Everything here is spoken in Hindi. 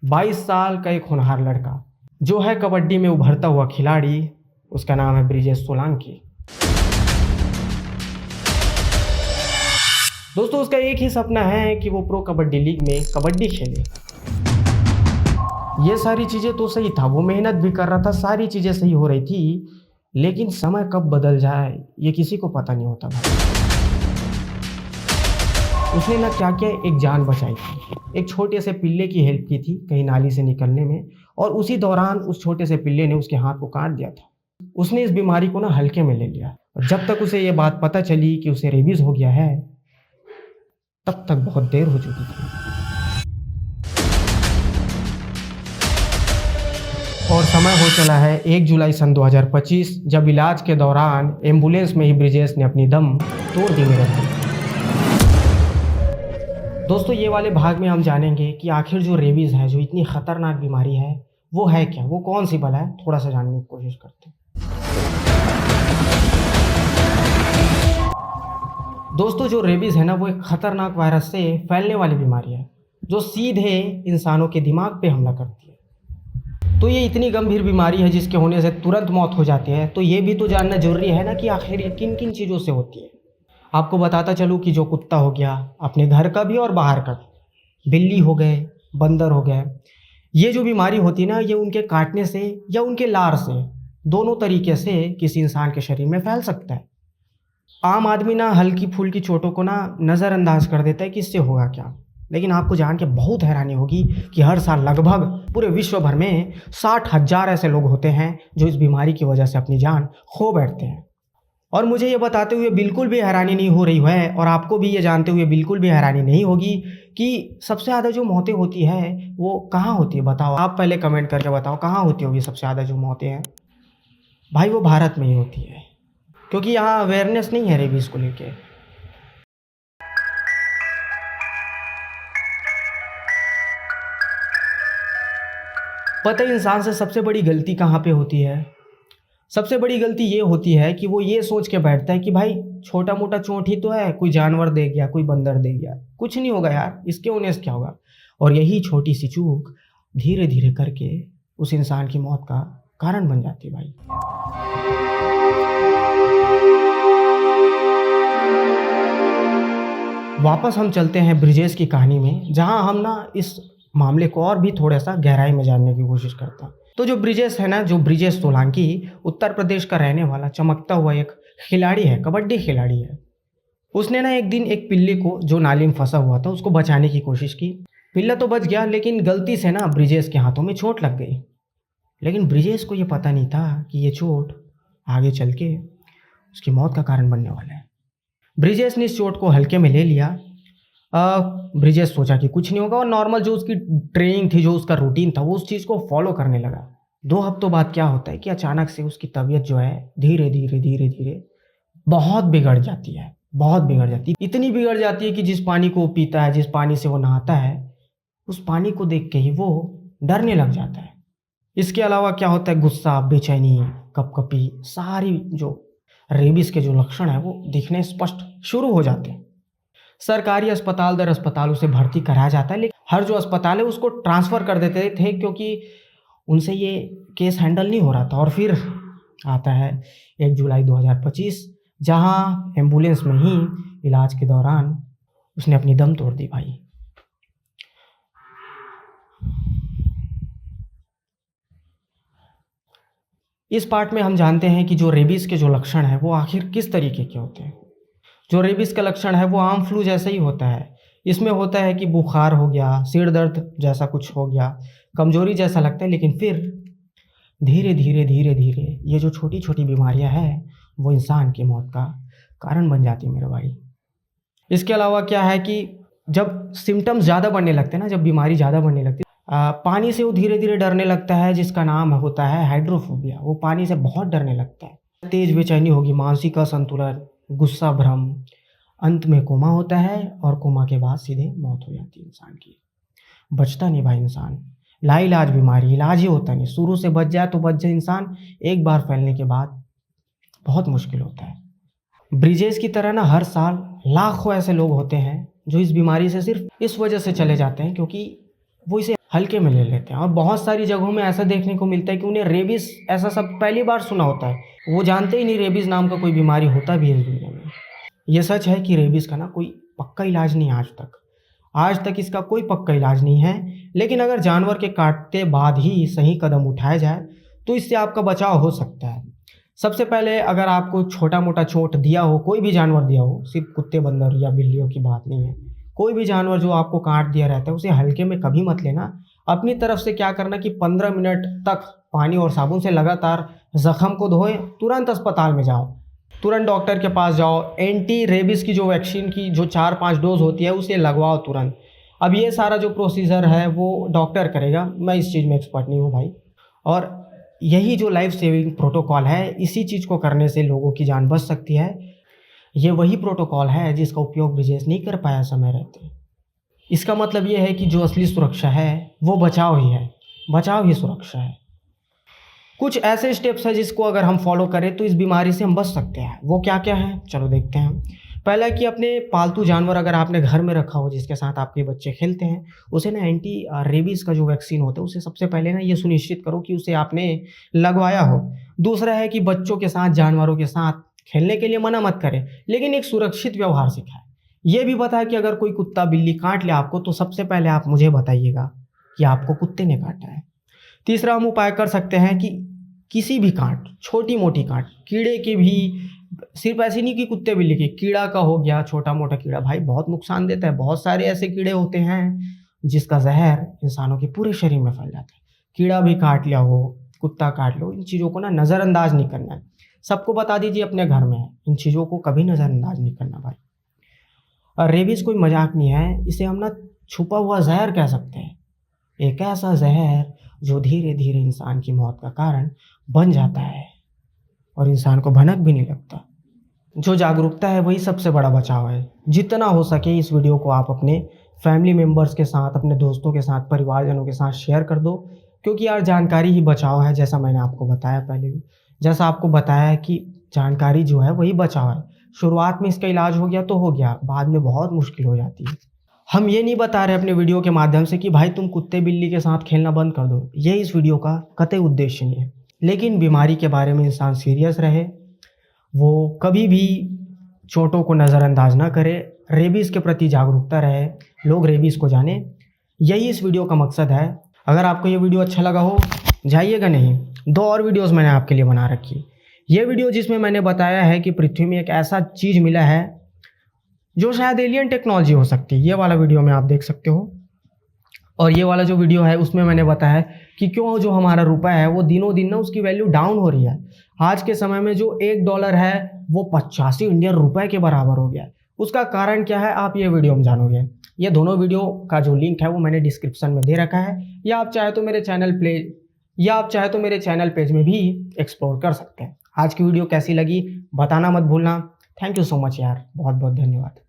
22 साल का एक होनहार लड़का जो है कबड्डी में उभरता हुआ खिलाड़ी, उसका नाम है ब्रिजेश सोलंकी। दोस्तों, उसका एक ही सपना है कि वो प्रो कबड्डी लीग में कबड्डी खेले। ये सारी चीज़ें तो सही था, वो मेहनत भी कर रहा था, सारी चीज़ें सही हो रही थी, लेकिन समय कब बदल जाए ये किसी को पता नहीं होता भाई। उसने ना क्या क्या एक जान बचाई थी। एक छोटे से पिल्ले की हेल्प की थी कहीं नाली से निकलने में, और उसी दौरान उस छोटे से पिल्ले ने उसके हाथ को काट दिया था। उसने इस बीमारी को ना हल्के में ले लिया, और जब तक उसे ये बात पता चली कि उसे रेबीज हो गया है, तब तक बहुत देर हो चुकी थी। और समय हो चला है 1 जुलाई सन 2025, जब इलाज के दौरान एम्बुलेंस में ही ब्रिजेश ने अपनी दम तोड़ दी मेरे भाई। दोस्तों, ये वाले भाग में हम जानेंगे कि आखिर जो रेबीज़ है, जो इतनी ख़तरनाक बीमारी है, वो है क्या, वो कौन सी बला है, थोड़ा सा जानने की कोशिश करते हैं। दोस्तों, जो रेबीज़ है ना, वो एक ख़तरनाक वायरस से फैलने वाली बीमारी है जो सीधे इंसानों के दिमाग पे हमला करती है। तो ये इतनी गंभीर बीमारी है जिसके होने से तुरंत मौत हो जाती है। तो ये भी तो जानना ज़रूरी है ना कि आखिर ये किन किन चीज़ों से होती है। आपको बताता चलूँ कि जो कुत्ता हो गया, अपने घर का भी और बाहर का भी, बिल्ली हो गए, बंदर हो गए, ये जो बीमारी होती है ना, ये उनके काटने से या उनके लार से, दोनों तरीके से किसी इंसान के शरीर में फैल सकता है। आम आदमी ना हल्की फुल्की चोटों को ना नज़रअंदाज कर देता है कि इससे होगा क्या, लेकिन आपको जान के बहुत हैरानी होगी कि हर साल लगभग पूरे विश्व भर में 60,000 ऐसे लोग होते हैं जो इस बीमारी की वजह से अपनी जान खो बैठते हैं। और मुझे ये बताते हुए बिल्कुल भी हैरानी नहीं हो रही है, और आपको भी ये जानते हुए बिल्कुल भी हैरानी नहीं होगी कि सबसे ज़्यादा जो मौतें होती है वो कहाँ होती है। बताओ, आप पहले कमेंट करके बताओ कहाँ होती होगी सबसे ज़्यादा जो मौतें हैं। भाई, वो भारत में ही होती है, क्योंकि यहाँ अवेयरनेस नहीं है रेबीज़ को लेके। पता है इंसान से सबसे बड़ी गलती कहाँ पे होती है? सबसे बड़ी गलती ये होती है कि वो ये सोच के बैठता है कि भाई छोटा मोटा चोट ही तो है, कोई जानवर दे गया, कोई बंदर दे गया, कुछ नहीं होगा यार, इसके होने से क्या होगा। और यही छोटी सी चूक धीरे धीरे करके उस इंसान की मौत का कारण बन जाती है भाई। वापस हम चलते हैं ब्रिजेश की कहानी में, जहां हम ना इस मामले को और भी थोड़ा सा गहराई में जानने की कोशिश करते हैं। तो जो ब्रिजेश है ना, जो ब्रिजेश सोलंकी उत्तर प्रदेश का रहने वाला चमकता हुआ एक खिलाड़ी है, कबड्डी खिलाड़ी है। उसने ना एक दिन एक पिल्ले को, जो नाली में फंसा हुआ था, उसको बचाने की कोशिश की। पिल्ला तो बच गया, लेकिन गलती से ना ब्रिजेश के हाथों में चोट लग गई। लेकिन ब्रिजेश को ये पता नहीं था कि ये चोट आगे चल के उसकी मौत का कारण बनने वाला है। ब्रिजेश ने इस चोट को हल्के में ले लिया। ब्रिजेश सोचा कि कुछ नहीं होगा, और नॉर्मल जो उसकी ट्रेनिंग थी, जो उसका रूटीन था, वो उस चीज़ को फॉलो करने लगा। 2 हफ्तों बाद क्या होता है कि अचानक से उसकी तबीयत जो है धीरे धीरे धीरे धीरे बहुत बिगड़ जाती है, बहुत बिगड़ जाती है। इतनी बिगड़ जाती है कि जिस पानी को वो पीता है, जिस पानी से वो नहाता है, उस पानी को देख के ही वो डरने लग जाता है। इसके अलावा क्या होता है, गुस्सा, बेचैनी, कपकपी, सारी जो रेबीज के जो लक्षण है वो दिखने स्पष्ट शुरू हो जाते हैं। सरकारी अस्पताल दर अस्पताल उसे भर्ती कराया जाता है, लेकिन हर जो अस्पताल है उसको ट्रांसफ़र कर देते थे, क्योंकि उनसे ये केस हैंडल नहीं हो रहा था। और फिर आता है 1 जुलाई 2025, जहां एम्बुलेंस में ही इलाज के दौरान उसने अपनी दम तोड़ दी भाई। इस पार्ट में हम जानते हैं कि जो रेबीज़ के जो लक्षण हैं वो आखिर किस तरीके के होते हैं। जो रेबीज़ का लक्षण है वो आम फ्लू जैसा ही होता है। इसमें होता है कि बुखार हो गया, सिर दर्द जैसा कुछ हो गया, कमजोरी जैसा लगता है, लेकिन फिर धीरे धीरे धीरे धीरे ये जो छोटी छोटी बीमारियां हैं वो इंसान की मौत का कारण बन जाती है मेरे भाई। इसके अलावा क्या है कि जब सिम्टम्स ज़्यादा बढ़ने लगते हैं ना, जब बीमारी ज़्यादा बढ़ने लगती है, पानी से वो धीरे धीरे डरने लगता है, जिसका नाम होता है हाइड्रोफोबिया। वो पानी से बहुत डरने लगता है। तेज बेचैनी होगी, मानसिक असंतुलन, गुस्सा, भ्रम, अंत में कोमा होता है, और कोमा के बाद सीधे मौत हो जाती है इंसान की। बचता नहीं भाई इंसान, लाइलाज बीमारी, इलाज ही होता नहीं। शुरू से बच जाए तो बच जाए इंसान, एक बार फैलने के बाद बहुत मुश्किल होता है। ब्रिजेश की तरह ना हर साल लाखों ऐसे लोग होते हैं जो इस बीमारी से सिर्फ इस वजह से चले जाते हैं क्योंकि वो इसे हल्के में ले लेते हैं। और बहुत सारी जगहों में ऐसा देखने को मिलता है कि उन्हें रेबीज़ ऐसा सब पहली बार सुना होता है, वो जानते ही नहीं रेबीज़ नाम का कोई बीमारी होता भी है इस दुनिया में। ये सच है कि रेबीज़ का ना कोई पक्का इलाज नहीं है आज तक इसका कोई पक्का इलाज नहीं है। लेकिन अगर जानवर के काटते बाद ही सही कदम उठाया जाए तो इससे आपका बचाव हो सकता है। सबसे पहले अगर आपको छोटा मोटा चोट दिया हो, कोई भी जानवर दिया हो, सिर्फ कुत्ते बंदर या बिल्लियों की बात नहीं है, कोई भी जानवर जो आपको काट दिया रहता है उसे हल्के में कभी मत लेना। अपनी तरफ से क्या करना कि 15 मिनट तक पानी और साबुन से लगातार जख्म को धोएं, तुरंत अस्पताल में जाओ, तुरंत डॉक्टर के पास जाओ। एंटी रेबीज़ की जो वैक्सीन की जो 4-5 डोज होती है उसे लगवाओ तुरंत। अब ये सारा जो प्रोसीजर है वो डॉक्टर करेगा, मैं इस चीज़ में एक्सपर्ट नहीं हूँ भाई। और यही जो लाइफ सेविंग प्रोटोकॉल है, इसी चीज़ को करने से लोगों की जान बच सकती है। ये वही प्रोटोकॉल है जिसका उपयोग ब्रिजेश नहीं कर पाया समय रहते। इसका मतलब ये है कि जो असली सुरक्षा है वो बचाव ही है, बचाव ही सुरक्षा है। कुछ ऐसे स्टेप्स हैं जिसको अगर हम फॉलो करें तो इस बीमारी से हम बच सकते हैं। वो क्या क्या है, चलो देखते हैं। पहला कि अपने पालतू जानवर अगर आपने घर में रखा हो जिसके साथ आपके बच्चे खेलते हैं, उसे ना एंटी रेबीज़ का जो वैक्सीन होता है उसे सबसे पहले ना ये सुनिश्चित करो कि उसे आपने लगवाया हो। दूसरा है कि बच्चों के साथ, जानवरों के साथ खेलने के लिए मना मत करें, लेकिन एक सुरक्षित व्यवहार सिखाएं। ये भी बताया कि अगर कोई कुत्ता बिल्ली काट ले आपको तो सबसे पहले आप मुझे बताइएगा कि आपको कुत्ते ने काटा है। तीसरा हम उपाय कर सकते हैं कि किसी भी काट, छोटी मोटी काट, कीड़े के भी, सिर्फ ऐसे नहीं कि कुत्ते बिल्ली की, कीड़ा का हो गया, छोटा मोटा कीड़ा भाई बहुत नुकसान देता है। बहुत सारे ऐसे कीड़े होते हैं जिसका जहर इंसानों के पूरे शरीर में फैल जाता है। कीड़ा भी काट लिया हो, कुत्ता काट लो, इन चीज़ों को ना नज़रअंदाज नहीं करना है। सबको बता दीजिए अपने घर में है, इन चीज़ों को कभी नज़रअंदाज नहीं करना भाई। और रेबीज़ कोई मजाक नहीं है, इसे हम ना छुपा हुआ जहर कह सकते हैं। एक ऐसा जहर जो धीरे धीरे इंसान की मौत का कारण बन जाता है और इंसान को भनक भी नहीं लगता। जो जागरूकता है वही सबसे बड़ा बचाव है। जितना हो सके इस वीडियो को आप अपने फैमिली मेम्बर्स के साथ, अपने दोस्तों के साथ, परिवारजनों के साथ शेयर कर दो, क्योंकि यार जानकारी ही बचाव है। जैसा मैंने आपको बताया पहले भी, जैसा आपको बताया कि जानकारी जो है वही बचाव है। शुरुआत में इसका इलाज हो गया तो हो गया, बाद में बहुत मुश्किल हो जाती है। हम ये नहीं बता रहे अपने वीडियो के माध्यम से कि भाई तुम कुत्ते बिल्ली के साथ खेलना बंद कर दो, ये इस वीडियो का कतई उद्देश्य नहीं है। लेकिन बीमारी के बारे में इंसान सीरियस रहे, वो कभी भी चोटों को नज़रअंदाज ना करे, रेबीज़ के प्रति जागरूकता रहे, लोग रेबीज़ को जाने, यही इस वीडियो का मकसद है। अगर आपको ये वीडियो अच्छा लगा हो जाइएगा नहीं, 2 और वीडियोस मैंने आपके लिए बना रखी है। ये वीडियो जिसमें मैंने बताया है कि पृथ्वी में एक ऐसा चीज़ मिला है जो शायद एलियन टेक्नोलॉजी हो सकती है, ये वाला वीडियो में आप देख सकते हो। और ये वाला जो वीडियो है उसमें मैंने बताया कि क्यों जो हमारा रुपया है वो दिनों दिन ना उसकी वैल्यू डाउन हो रही है। आज के समय में जो $1 है वो 85 इंडियन रुपए के बराबर हो गया है। उसका कारण क्या है आप ये वीडियो में जानोगे। ये दोनों वीडियो का जो लिंक है वो मैंने डिस्क्रिप्शन में दे रखा है, या आप चाहे तो मेरे चैनल पेज में भी एक्सप्लोर कर सकते हैं। आज की वीडियो कैसी लगी बताना मत भूलना। थैंक यू सो मच यार, बहुत बहुत धन्यवाद।